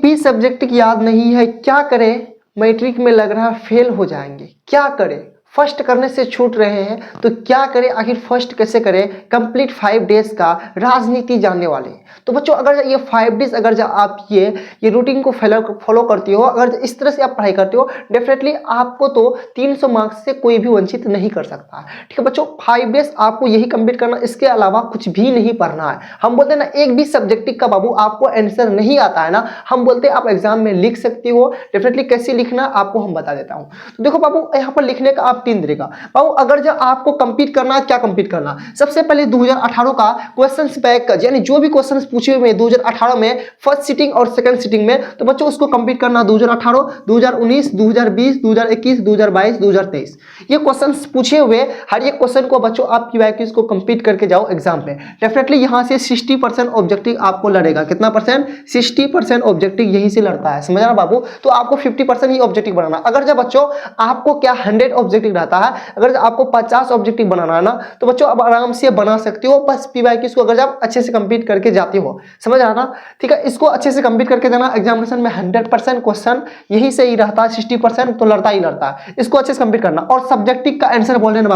भी सब्जेक्ट याद नहीं है, क्या करें? मैट्रिक में लग रहा फेल हो जाएंगे, क्या करें? फर्स्ट करने से छूट रहे हैं तो क्या करें? आखिर फर्स्ट कैसे करें? कंप्लीट 5 डेज का राजनीति जानने वाले। तो बच्चों अगर ये 5 डेज अगर आप ये रूटीन को फॉलो करते हो, अगर इस तरह से आप पढ़ाई करते हो, डेफिनेटली आपको तो 300 मार्क्स से कोई भी वंचित नहीं कर सकता। ठीक है बच्चों, 5 डेज आपको यही कंप्लीट करना, इसके अलावा कुछ भी नहीं पढ़ना है। हम बोलते हैं ना एक भी सब्जेक्ट का बाबू आपको आंसर नहीं आता है ना, हम बोलते हैं आप एग्जाम में लिख सकते हो। डेफिनेटली कैसे लिखना आपको हम बता देता हूँ। तो देखो बाबू यहाँ पर लिखने का आप 3 तरीका। बाबू अगर जब आपको कंप्लीट करना है, क्या कंप्लीट करना? सबसे पहले 2018 का क्वेश्चंस बैक का, यानी जो भी क्वेश्चंस पूछे हुए 2018 में फर्स्ट सिटिंग और सेकंड सिटिंग में, तो बच्चों उसको कंप्लीट करना। 2018, 2019, 2020, 2021, 2022, 2023 ये क्वेश्चंस पूछे हुए हर एक क्वेश्चन को बच्चों आप पीवाईक्यूज को कंप्लीट करके जाओ एग्जाम पे। डेफिनेटली यहां से 60% ऑब्जेक्टिव आपको लड़ेगा। कितना परसेंट? 60% ऑब्जेक्टिव यहीं से लड़ता है, समझ रहा बाबू? तो आपको 50% ही ऑब्जेक्टिव बनाना। अगर जब बच्चों आपको क्या 100 ऑब्जेक्टिव रहता है, अगर आपको 50 ऑब्जेक्टिव बनाना है ना, तो बच्चों आप आराम से बना सकते हो। बस पीवाईक्यूज को अगर आप अच्छे से कंप्लीट करके जाते हो, समझ आ रहा? ठीक है, इसको अच्छे से कंप्लीट करके जाना। एग्जामिनेशन में 100% क्वेश्चन यही से ही रहता है, 60% तो लड़ता ही लड़ता है। इसको अच्छे से कंप्लीट करना। और सब्जेक्टिव का आंसर बोल रहे हैं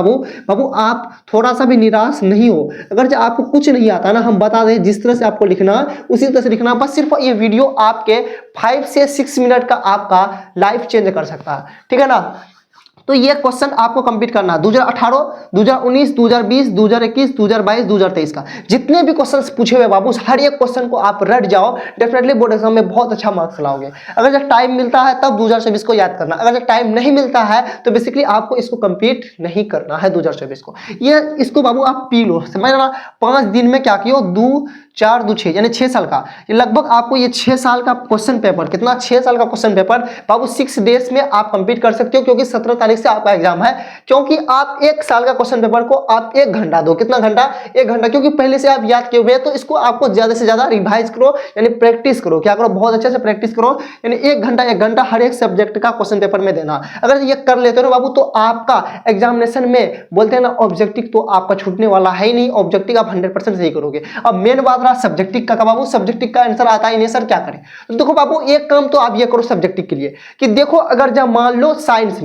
बाबू आप थोड़ा सा भी निराश नहीं हो। अगर जो आपको कुछ नहीं आता ना, हम बता दें जिस तरह से आपको लिखना उसी तरह से लिखना। बस सिर्फ ये वीडियो आपके 5 से 6 मिनट का आपका लाइफ चेंज कर सकता है, ठीक है ना? तो ये क्वेश्चन आपको कंप्लीट करना है 2018, 2019, 2020, 2021, 2022, 2023 का जितने भी क्वेश्चंस पूछे हुए बाबू, हर एक क्वेश्चन को आप रट जाओ। डेफिनेटली बोर्ड एग्जाम में बहुत अच्छा मार्क्स लाओगे। अगर जब टाइम मिलता है तब 2024 को याद करना, अगर जब टाइम नहीं मिलता है तो बेसिकली आपको इसको कंप्लीट नहीं करना है 2024 को। ये इसको बाबू आप पी लो, समझ रहा? 5 दिन में क्या किया? 2 4 2 6 यानी 6 साल का, ये लगभग आपको ये 6 साल का क्वेश्चन पेपर, कितना? 6 साल का क्वेश्चन पेपर बाबू 6 डेज में आप कंप्लीट कर सकते हो। क्योंकि 17 तारीख से आपका एग्जाम है। क्योंकि आप 1 साल का क्वेश्चन पेपर को आप 1 घंटा दो। कितना घंटा? 1 घंटा। क्योंकि पहले से आप याद किए हुए हैं, तो इसको आपको ज्यादा से ज्यादा रिवाइज करो, यानी प्रैक्टिस करो। क्या करो? बहुत अच्छे से प्रैक्टिस करो। यानी 1 घंटा हर एक सब्जेक्ट का क्वेश्चन पेपर में देना। अगर ये कर लेते हो ना बाबू, तो आपका एग्जामिनेशन में बोलते हैं ना ऑब्जेक्टिव तो आपका छूटने वाला है ही नहीं। ऑब्जेक्टिव आप 100% सही करोगे। अब मेन बात सब्जेक्टिव का बाबू, सब्जेक्टिव का आंसर आता ही नहीं सर, क्या करें? तो देखो बाबू एक काम तो आप ये करो सब्जेक्टिव के लिए कि देखो, अगर जब मान लो साइंस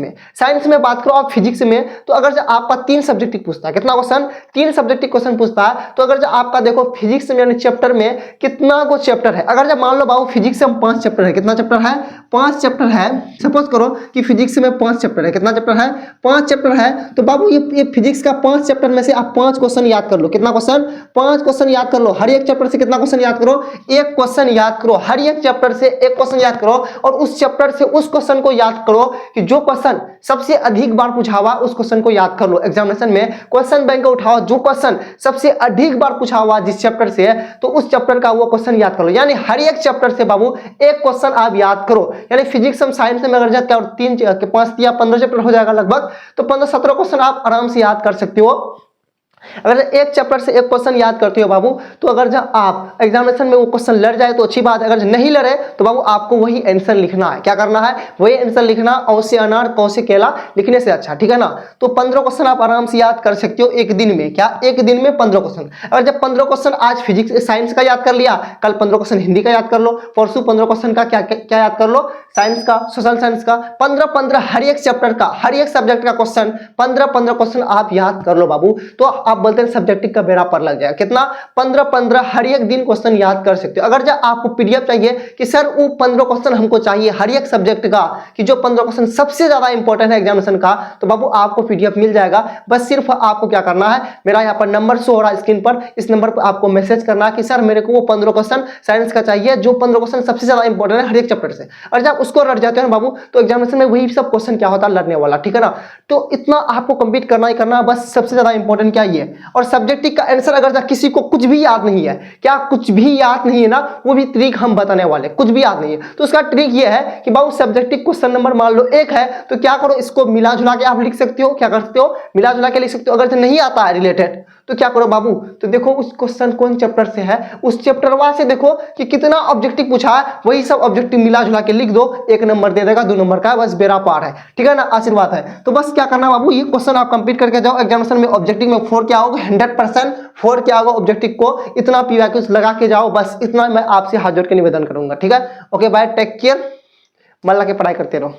में बात करो, आप फिजिक्स में, तो अगर जब आपका 3 सब्जेक्टिव पूछता है, कितना क्वेश्चन? 3 सब्जेक्टिव क्वेश्चन पूछता है। तो अगर जब आपका देखो फिजिक्स में यानी चैप्टर में कितना को चैप्टर है, अगर जब मान लो बाबू फिजिक्स में 5 चैप्टर है, कितना चैप्टर है? 5 चैप्टर है। सपोज करो कि फिजिक्स में 5 चैप्टर है, कितना चैप्टर है? 5 चैप्टर है। तो बाबू ये फिजिक्स का 5 चैप्टर में से आप 5 क्वेश्चन याद कर लो। कितना क्वेश्चन? 5 क्वेश्चन याद कर लो। हर एक चैप्टर से कितना क्वेश्चन याद करो? 1 क्वेश्चन याद करो। हर एक चैप्टर से 1 क्वेश्चन याद करो। और उस चैप्टर से उस क्वेश्चन को याद करो कि जो क्वेश्चन सबसे अधिक बार पूछा हुआ, उस क्वेश्चन को याद कर लो। एग्जामिनेशन में क्वेश्चन बैंक उठाओ, जो क्वेश्चन सबसे अधिक बार पूछा हुआ जिस चैप्टर से है, तो उस चैप्टर का वो क्वेश्चन याद कर लो। यानी हर एक चैप्टर से बाबू 1 क्वेश्चन आप याद करो। यानी फिजिक्स में, साइंस में अगर जाते हैं 3 के 5 या 15 चैप्टर हो जाएगा लगभग, तो 15-17 क्वेश्चन आप आराम से याद कर सकते हो। अगर एक चैप्टर से 1 क्वेश्चन याद करते हो बाबू, तो अगर जब आप एग्जामिनेशन में वो क्वेश्चन लड़ जाए तो अच्छी बात है। अगर नहीं लड़े तो बाबू आपको वही आंसर लिखना है। क्या करना है? वही आंसर लिखना। औ से अनार, कौ से केला लिखने से अच्छा, ठीक है ना? तो 15 क्वेश्चन आप आराम से याद कर सकते हो एक दिन में। क्या? एक दिन में 15 क्वेश्चन। अगर जब 15 क्वेश्चन आज फिजिक्स साइंस का याद कर लिया, कल 15 क्वेश्चन हिंदी का याद कर लो, परसों 15 क्वेश्चन का क्या याद कर लो? साइंस का, सोशल साइंस का। 15 हर एक चैप्टर का, हर एक सब्जेक्ट का क्वेश्चन 15 क्वेश्चन आप याद कर लो बाबू। तो आप बोलते हैं सब्जेक्टिव का बेड़ा पर लग जाएगा। कितना? 15 हर एक दिन क्वेश्चन याद कर सकते हो। अगर जब आपको पीडीएफ चाहिए कि सर वो 15 क्वेश्चन हमको चाहिए हर एक सब्जेक्ट का, कि जो 15 क्वेश्चन सबसे ज्यादा इंपॉर्टेंट है एग्जामिनेशन का, तो बाबू आपको पीडीएफ मिल जाएगा। बस सिर्फ आपको क्या करना है, मेरा यहाँ पर नंबर शो हो रहा है स्क्रीन पर, इस नंबर पर आपको मैसेज करना है कि सर मेरे को वो 15 क्वेश्चन साइंस का चाहिए, जो 15 क्वेश्चन सबसे ज्यादा इंपॉर्टेंट है हर एक चैप्टर से। और जब उसको रट जाते हो ना बाबू, तो एग्जामिनेशन में वही सब क्वेश्चन क्या होता है, लड़ने वाला, ठीक है ना? तो इतना आपको कंप्लीट करना ही करना, बस सबसे ज्यादा इंपॉर्टेंट क्या ये। और सब्जेक्टिव का आंसर अगर किसी को कुछ भी याद नहीं है, क्या कुछ भी याद नहीं है ना, वो भी ट्रिक हम बताने वाले। कुछ भी याद नहीं है तो उसका ट्रिक ये है कि बाबू सब्जेक्टिव क्वेश्चन नंबर मान लो 1 है, तो क्या करो, इसको मिला जुला के आप लिख सकते हो। क्या कर सकते हो? मिला जुला के लिख सकते हो। अगर नहीं आता है रिलेटेड, तो क्या करो बाबू, तो देखो उस क्वेश्चन कौन चैप्टर से है, उस चैप्टर से देखो कि कितना ऑब्जेक्टिव पूछा है, वही सब ऑब्जेक्टिव मिला जुला के लिख दो। 1 नंबर दे देगा, 2 नंबर का बस बेड़ा पार है, ठीक है ना, आशीर्वाद है। तो बस क्या करना बाबू, ये क्वेश्चन आप कंप्लीट करके जाओ। एग्जामिनेशन में ऑब्जेक्टिव में 4 क्या होगा, 100% 4 क्या होगा ऑब्जेक्टिव को, इतना पीवाईक्यूज लगा के जाओ, बस इतना मैं आपसे हाथ जोड़ के निवेदन करूंगा, ठीक है। ओके बाय, टेक केयर, मन लगा के पढ़ाई करते रहो।